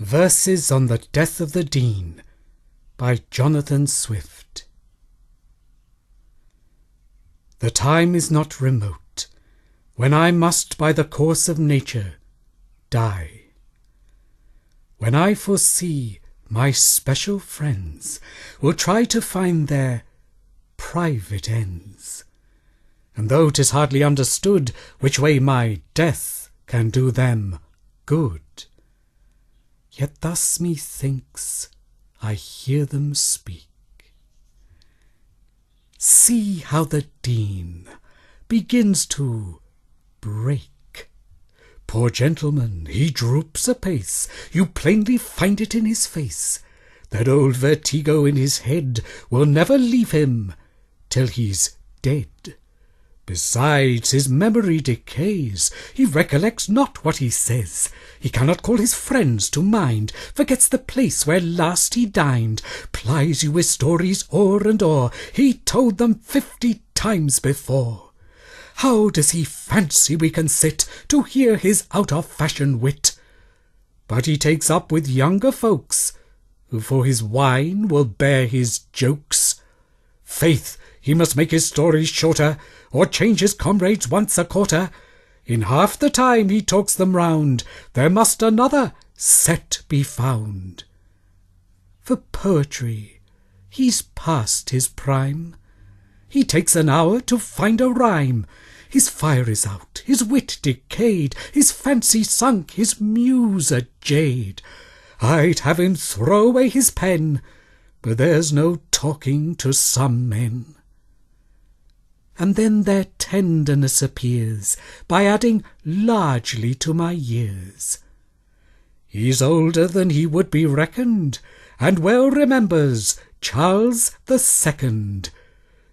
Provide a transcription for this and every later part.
Verses on the Death of the Dean by Jonathan Swift. The time is not remote when I must by the course of nature die, when I foresee my special friends will try to find their private ends, and though 'tis hardly understood which way my death can do them good, yet thus methinks I hear them speak. See how the Dean begins to break. Poor gentleman, he droops apace, you plainly find it in his face. That old vertigo in his head will never leave him till he's dead. Besides, his memory decays, he recollects not what he says, he cannot call his friends to mind, forgets the place where last he dined, plies you with stories o'er and o'er, he told them 50 times before. How does he fancy we can sit to hear his out-of-fashion wit? But he takes up with younger folks, who for his wine will bear his jokes. Faith, he must make his stories shorter, or change his comrades once a quarter. In half the time he talks them round, there must another set be found. For poetry, he's past his prime. He takes an hour to find a rhyme. His fire is out, his wit decayed, his fancy sunk, his muse a jade. I'd have him throw away his pen, but there's no talking to some men. And then their tenderness appears by adding largely to my years. He's older than he would be reckoned, and well remembers Charles II.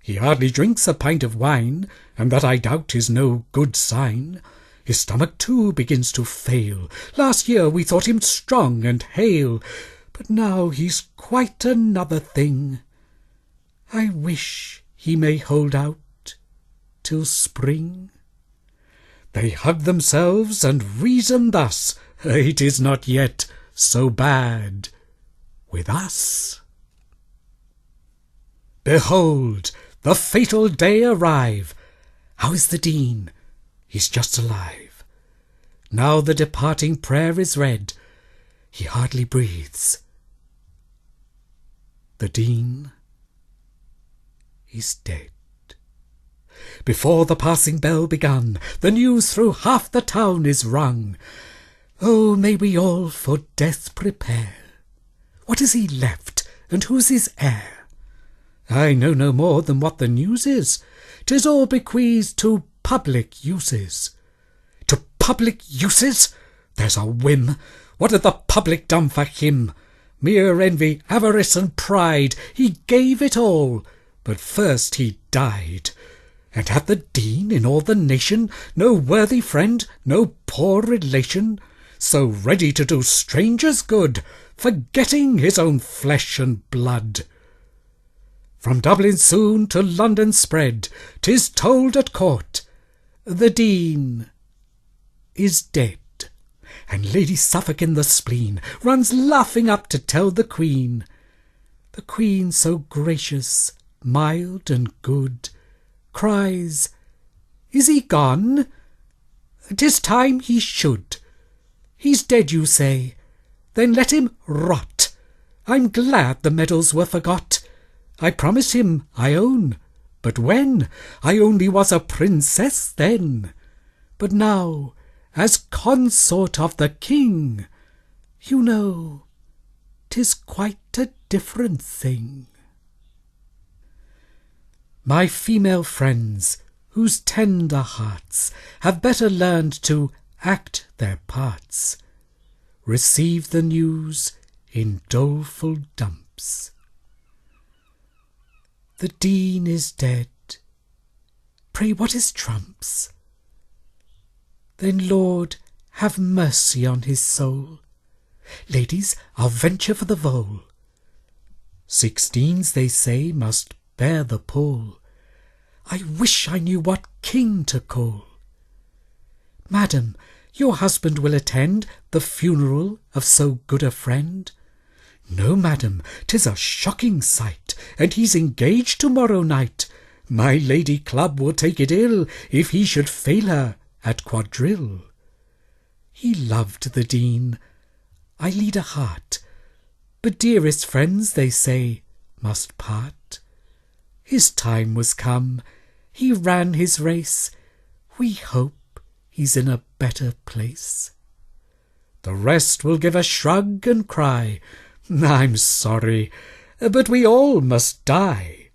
He hardly drinks a pint of wine, and that I doubt is no good sign. His stomach too begins to fail. Last year we thought him strong and hale, but now he's quite another thing. I wish he may hold out till spring. They hug themselves and reason thus, it is not yet so bad with us. Behold, the fatal day arrive. How is the Dean? He's just alive. Now the departing prayer is read. He hardly breathes. The Dean is dead. Before the passing bell begun, the news through half the town is rung. Oh, may we all for death prepare. What is he left, and who's his heir? I know no more than what the news is. 'Tis all bequeathed to public uses. To public uses? There's a whim. What had the public done for him? Mere envy, avarice, and pride. He gave it all, but first he died. And had the Dean in all the nation no worthy friend, no poor relation, so ready to do strangers good, forgetting his own flesh and blood? From Dublin soon to London spread, 'tis told at court, the Dean is dead. And Lady Suffolk in the spleen runs laughing up to tell the Queen. The Queen, so gracious, mild, and good, cries, "Is he gone? 'Tis time he should. He's dead, you say? Then let him rot. I'm glad the medals were forgot. I promised him, I own, but when? I only was a princess then. But now, as consort of the king, you know, 'tis quite a different thing." My female friends, whose tender hearts have better learned to act their parts, receive the news in doleful dumps. The Dean is dead. Pray, what is trumps? Then, Lord, have mercy on his soul. Ladies, I'll venture for the vole. 16s, they say, must bear the pull. I wish I knew what king to call. Madam, Your husband will attend the funeral of so good a friend? No, madam, 'tis a shocking sight, and he's engaged to-morrow night. My Lady Club will take it ill if he should fail her at quadrille. He loved the Dean. I lead a heart, but dearest friends, they say, must part. His time was come, he ran his race, we hope he's in a better place. The rest will give a shrug and cry, I'm sorry, but we all must die.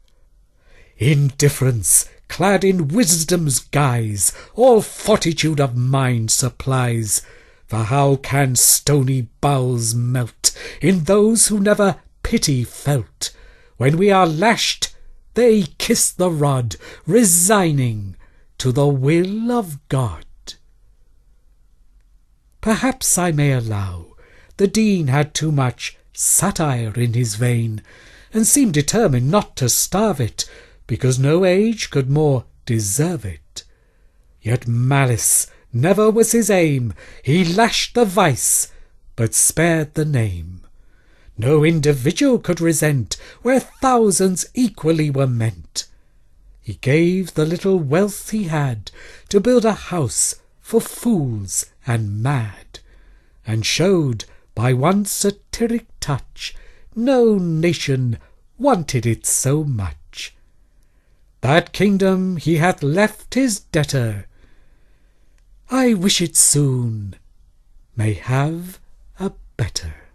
Indifference, clad in wisdom's guise, all fortitude of mind supplies. For how can stony bowels melt in those who never pity felt? When we are lashed, they kiss the rod, resigning to the will of God. Perhaps I may allow the Dean had too much satire in his vein, and seemed determined not to starve it, because no age could more deserve it. Yet malice never was his aim, he lashed the vice, but spared the name. No individual could resent, where thousands equally were meant. He gave the little wealth he had to build a house for fools and mad, and showed by one satiric touch no nation wanted it so much. That kingdom he hath left his debtor, I wish it soon may have a better.